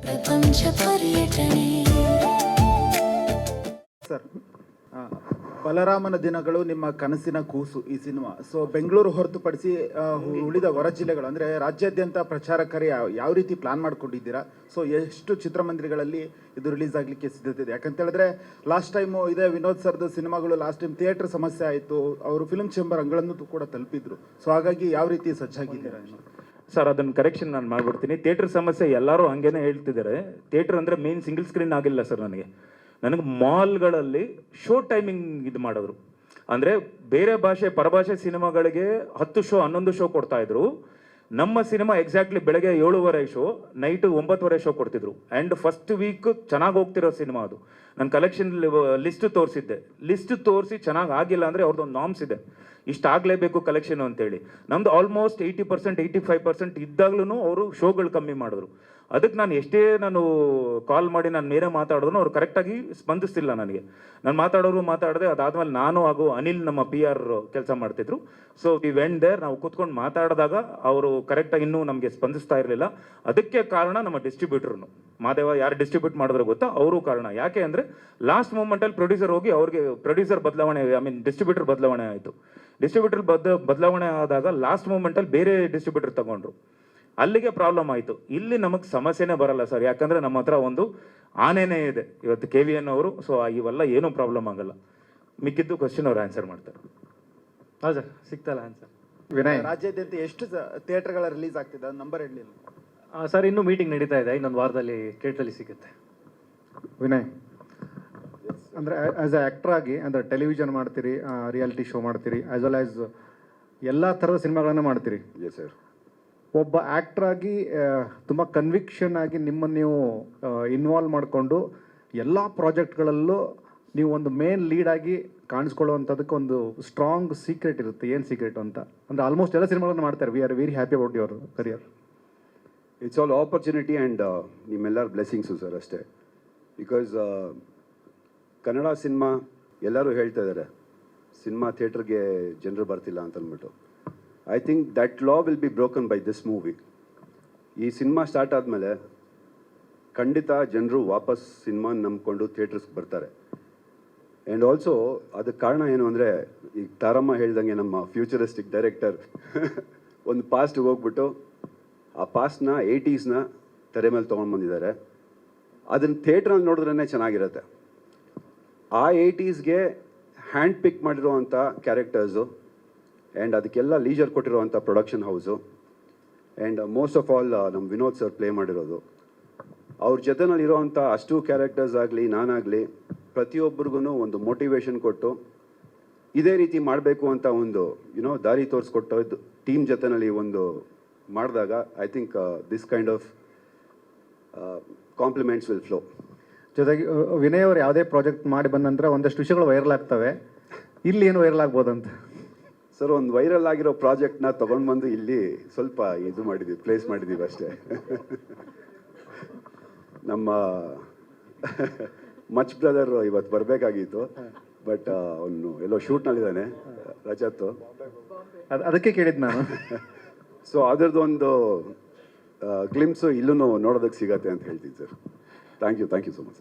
ಪ್ರಪಂಚ ಪರ್ಯಟನೆ. ಸರ್, ಬಲರಾಮನ ದಿನಗಳು ನಿಮ್ಮ ಕನಸಿನ ಕೂಸು ಈ ಸಿನಿಮಾ. ಸೊ ಬೆಂಗಳೂರು ಹೊರತುಪಡಿಸಿ ಉಳಿದ ಹೊರ ಜಿಲ್ಲೆಗಳು ಅಂದರೆ ರಾಜ್ಯಾದ್ಯಂತ ಪ್ರಚಾರ ಕಾರ್ಯ ಯಾವ ರೀತಿ ಪ್ಲಾನ್ ಮಾಡ್ಕೊಂಡಿದ್ದೀರಾ? ಸೊ ಎಷ್ಟು ಚಿತ್ರಮಂದಿರಗಳಲ್ಲಿ ಇದು ರಿಲೀಸ್ ಆಗಲಿಕ್ಕೆ ಸಿದ್ಧತೆ ಇದೆ? ಯಾಕಂತ ಹೇಳಿದ್ರೆ ಲಾಸ್ಟ್ ಟೈಮು ಇದೇ ವಿನೋದ್ ಸರ್ದು ಸಿನಿಮಾಗಳು ಲಾಸ್ಟ್ ಟೈಮ್ ಥಿಯೇಟರ್ ಸಮಸ್ಯೆ ಆಯಿತು, ಅವರು ಫಿಲ್ಮ್ ಚೇಂಬರ್ ಅಂಗಳನ್ನು ಕೂಡ ತಲುಪಿದ್ರು. ಸೊ ಹಾಗಾಗಿ ಯಾವ ರೀತಿ ಸಜ್ಜಾಗಿದ್ದೀರಾ? ಸರ್, ಅದನ್ನು ಕರೆಕ್ಷನ್ ನಾನು ಮಾಡ್ಬಿಡ್ತೀನಿ. ಥಿಯೇಟರ್ ಸಮಸ್ಯೆ ಎಲ್ಲರೂ ಹಂಗೇನೆ ಹೇಳ್ತಿದ್ದಾರೆ. ಥಿಯೇಟರ್ ಅಂದರೆ ಮೇನ್ ಸಿಂಗಲ್ ಸ್ಕ್ರೀನ್ ಆಗಿಲ್ಲ ಸರ್. ನನಗೆ ಮಾಲ್ಗಳಲ್ಲಿ ಶೋ ಟೈಮಿಂಗ್ ಇದು ಮಾಡಿದ್ರು. ಅಂದರೆ ಬೇರೆ ಭಾಷೆ ಪರಭಾಷೆ ಸಿನಿಮಾಗಳಿಗೆ 10 ಶೋ 11 ಶೋ ಕೊಡ್ತಾಯಿದ್ರು. ನಮ್ಮ ಸಿನಿಮಾ ಎಕ್ಸಾಕ್ಟ್ಲಿ ಬೆಳಗ್ಗೆ 7:30 ಶೋ, ನೈಟು 9:30 ಶೋ ಕೊಡ್ತಿದ್ರು. ಆ್ಯಂಡ್ ಫಸ್ಟ್ ವೀಕ್ ಚೆನ್ನಾಗಿ ಹೋಗ್ತಿರೋ ಸಿನಿಮಾ ಅದು. ನಾನು ಕಲೆಕ್ಷನ್ ಲಿಸ್ಟ್ ತೋರಿಸಿದ್ದೆ. ಲಿಸ್ಟ್ ತೋರಿಸಿ ಚೆನ್ನಾಗಿ ಆಗಿಲ್ಲ ಅಂದರೆ ಅವ್ರದ್ದೊಂದು ನಾಮ್ಸ್ ಇದೆ, ಇಷ್ಟು ಆಗಲೇಬೇಕು ಕಲೆಕ್ಷನು ಅಂತೇಳಿ. ನಮ್ಮದು ಆಲ್ಮೋಸ್ಟ್ 80% 85% ಇದ್ದಾಗ್ಲೂ ಅವರು ಶೋಗಳು ಕಮ್ಮಿ ಮಾಡಿದ್ರು. ಅದಕ್ಕೆ ನಾನು ಎಷ್ಟೇ ಕಾಲ್ ಮಾಡಿ ನಾನು ಮೇರೆ ಮಾತಾಡಿದ್ರು ಅವ್ರು ಕರೆಕ್ಟಾಗಿ ಸ್ಪಂದಿಸ್ತಿಲ್ಲ ನನಗೆ. ನಾನು ಮಾತಾಡಿದೆ. ಅದಾದಮೇಲೆ ನಾನು ಹಾಗೂ ಅನಿಲ್ ನಮ್ಮ PR ಕೆಲಸ ಮಾಡ್ತಿದ್ರು. So we went there. ನಾವು ಕೂತ್ಕೊಂಡು ಮಾತಾಡಿದಾಗ ಅವರು ಕರೆಕ್ಟಾಗಿ ಇನ್ನೂ ನಮಗೆ ಸ್ಪಂದಿಸ್ತಾ ಇರಲಿಲ್ಲ. ಅದಕ್ಕೆ ಕಾರಣ ನಮ್ಮ ಡಿಸ್ಟ್ರಿಬ್ಯೂಟರ್ನು ಮಾದೇವ, ಯಾರು ಡಿಸ್ಟ್ರಿಬ್ಯೂಟ್ ಮಾಡಿದ್ರೆ ಗೊತ್ತಾ, ಅವರು ಕಾರಣ. ಯಾಕೆ ಅಂದರೆ ಲಾಸ್ಟ್ ಮೂಮೆಂಟಲ್ಲಿ ಪ್ರೊಡ್ಯೂಸರ್ ಹೋಗಿ ಅವ್ರಿಗೆ ಪ್ರೊಡ್ಯೂಸರ್ ಬದಲಾವಣೆ, ಡಿಸ್ಟ್ರಿಬ್ಯೂಟರ್ ಬದಲಾವಣೆ ಆಯಿತು. ಡಿಸ್ಟ್ರಿಬ್ಯೂಟರ್ ಬದಲಾವಣೆ ಆದಾಗ ಲಾಸ್ಟ್ ಮೂಮೆಂಟಲ್ಲಿ ಬೇರೆ ಡಿಸ್ಟ್ರಿಬ್ಯೂಟರ್ ತಗೊಂಡ್ರು. ಅಲ್ಲಿಗೆ ಪ್ರಾಬ್ಲಮ್ ಆಯಿತು. ಇಲ್ಲಿ ನಮಗೆ ಸಮಸ್ಯೆನೇ ಬರಲ್ಲ ಸರ್, ಯಾಕಂದರೆ ನಮ್ಮ ಹತ್ರ ಒಂದು ಆನೆನೇ ಇದೆ ಇವತ್ತು, KVN ಅವರು. ಸೊ ಇವೆಲ್ಲ ಏನೂ ಪ್ರಾಬ್ಲಮ್ ಆಗಲ್ಲ. ಮಿಕ್ಕಿದ್ದು ಕ್ವಶನ್ ಅವ್ರು ಆನ್ಸರ್ ಮಾಡ್ತಾರೆ. ಹೌದು ಸರ್, ಸಿಗ್ತಲ್ಲ ಆನ್ಸರ್. ವಿನಯ್, ರಾಜ್ಯಾದ್ಯಂತ ಎಷ್ಟು ಥಿಯೇಟರ್ಗಳ ರಿಲೀಸ್ ಆಗ್ತಿದೆ? ನಂಬರ್ ಹೇಳಲಿಲ್ಲ ಸರ್. ಇನ್ನೂ ಮೀಟಿಂಗ್ ನಡೀತಾ ಇದೆ, ಇನ್ನೊಂದು ವಾರದಲ್ಲಿ ಥಿಯೇಟ್ರಲ್ಲಿ ಸಿಗುತ್ತೆ. ವಿನಯ್, ಅಂದರೆ ಆ್ಯಸ್ ಎ ಆ್ಯಕ್ಟರ್ ಆಗಿ, ಅಂದರೆ ಟೆಲಿವಿಷನ್ ಮಾಡ್ತೀರಿ, ರಿಯಾಲಿಟಿ ಶೋ ಮಾಡ್ತೀರಿ, ಆ್ಯಸ್ ವೆಲ್ ಆ್ಯಸ್ ಎಲ್ಲ ಥರದ ಸಿನಿಮಾಗಳನ್ನು ಮಾಡ್ತೀರಿ. Yes sir. ಒಬ್ಬ ಆ್ಯಕ್ಟ್ರ್ ಆಗಿ ತುಂಬ ಕನ್ವಿಕ್ಷನ್ ಆಗಿ ನಿಮ್ಮನ್ನು ನೀವು ಇನ್ವಾಲ್ವ್ ಮಾಡಿಕೊಂಡು ಎಲ್ಲ ಪ್ರಾಜೆಕ್ಟ್ಗಳಲ್ಲೂ ನೀವು ಒಂದು ಮೇನ್ ಲೀಡಾಗಿ ಕಾಣಿಸ್ಕೊಳ್ಳುವಂಥದ್ದಕ್ಕೆ ಒಂದು ಸ್ಟ್ರಾಂಗ್ ಸೀಕ್ರೆಟ್ ಇರುತ್ತೆ. ಏನು ಸೀಕ್ರೆಟ್ ಅಂತ ಅಂದರೆ ಆಲ್ಮೋಸ್ಟ್ ಎಲ್ಲ ಸಿನಿಮಾಗಳನ್ನು ಮಾಡ್ತಾರೆ. We are very happy about your career. It's all opportunity and ನಿಮ್ಮೆಲ್ಲರ ಬ್ಲೆಸ್ಸಿಂಗ್ಸು ಸರ್, ಅಷ್ಟೇ. ಬಿಕಾಸ್ ಕನ್ನಡ ಸಿನಿಮಾ ಎಲ್ಲರೂ ಹೇಳ್ತಾ ಇದ್ದಾರೆ, ಸಿನಿಮಾ ಥಿಯೇಟ್ರಿಗೆ ಜನರು ಬರ್ತಿಲ್ಲ ಅಂತ ಅಂದ್ಬಿಟ್ಟು. I think that law will be broken by this movie. ಈ ಸಿನಿಮಾ ಸ್ಟಾರ್ಟ್ ಆದಮೇಲೆ ಖಂಡಿತ ಜನರು ವಾಪಸ್ ಸಿನಿಮಾ ನಂಬ್ಕೊಂಡು ಥಿಯೇಟರ್ಸ್ಗೆ ಬರ್ತಾರೆ. ಆ್ಯಂಡ್ ಆಲ್ಸೋ ಅದಕ್ಕೆ ಕಾರಣ ಏನು ಅಂದರೆ, ಈಗ ತಾರಮ್ಮ ಹೇಳ್ದಂಗೆ ನಮ್ಮ ಫ್ಯೂಚರಿಸ್ಟಿಕ್ ಡೈರೆಕ್ಟರ್ ಒಂದು ಪಾಸ್ಟ್ಗೆ ಹೋಗ್ಬಿಟ್ಟು ಆ ಪಾಸ್ಟ್ನ 80s ತೆರೆ ಮೇಲೆ ತೊಗೊಂಡ್ಬಂದಿದ್ದಾರೆ. ಅದನ್ನು ಥಿಯೇಟ್ರಲ್ಲಿ ನೋಡಿದ್ರೇ ಚೆನ್ನಾಗಿರುತ್ತೆ. ಆ 80sಗೆ ಹ್ಯಾಂಡ್ ಪಿಕ್ ಮಾಡಿರೋವಂಥ ಕ್ಯಾರೆಕ್ಟರ್ಸು ಆ್ಯಂಡ್ ಅದಕ್ಕೆಲ್ಲ ಲೀಜರ್ ಕೊಟ್ಟಿರುವಂಥ production house and most of all ನಮ್ಮ ವಿನೋದ್ ಸರ್ ಪ್ಲೇ ಮಾಡಿರೋದು. ಅವ್ರ ಜೊತೆನಲ್ಲಿರೋವಂಥ ಅಷ್ಟು ಕ್ಯಾರೆಕ್ಟರ್ಸ್ ಆಗಲಿ, ನಾನಾಗಲಿ, ಪ್ರತಿಯೊಬ್ಬರಿಗೂ ಒಂದು ಮೋಟಿವೇಶನ್ ಕೊಟ್ಟು ಇದೇ ರೀತಿ ಮಾಡಬೇಕು ಅಂತ ಒಂದು ದಾರಿ ತೋರಿಸ್ಕೊಟ್ಟು ಟೀಮ್ ಜೊತೆನಲ್ಲಿ ಒಂದು ಮಾಡಿದಾಗ I think this kind of compliments will flow. ಜೊತೆಗೆ ವಿನಯ್ ಅವರು ಯಾವುದೇ ಪ್ರಾಜೆಕ್ಟ್ ಮಾಡಿ ಬಂದ ನಂತರ ಒಂದಷ್ಟು ವಿಷಯಗಳು ವೈರಲ್ ಆಗ್ತವೆ. ಇಲ್ಲಿ ಏನು ವೈರಲ್ ಆಗ್ಬೋದಂತ ಸರ್, ಒಂದು ವೈರಲ್ ಆಗಿರೋ ಪ್ರಾಜೆಕ್ಟ್ನ ತೊಗೊಂಡು ಬಂದು ಇಲ್ಲಿ ಸ್ವಲ್ಪ ಇದು ಮಾಡಿದ್ದೀವಿ, ಪ್ಲೇಸ್ ಮಾಡಿದ್ದೀವಿ ಅಷ್ಟೇ. ನಮ್ಮ ಮಚ್ ಬ್ರದರ್ ಇವತ್ತು ಬರಬೇಕಾಗಿತ್ತು, ಬಟ್ ಅವನು ಎಲ್ಲೋ ಶೂಟ್ನಲ್ಲಿದ್ದಾನೆ, ರಜತ್. ಅದಕ್ಕೆ ಕೇಳಿದ್ದು ನಾನು. ಸೊ ಅದರದ್ದೊಂದು ಗ್ಲಿಮ್ಸು ಇಲ್ಲೂ ನೋಡೋದಕ್ಕೆ ಸಿಗತ್ತೆ ಅಂತ ಹೇಳ್ತೀನಿ sir. Thank you so much.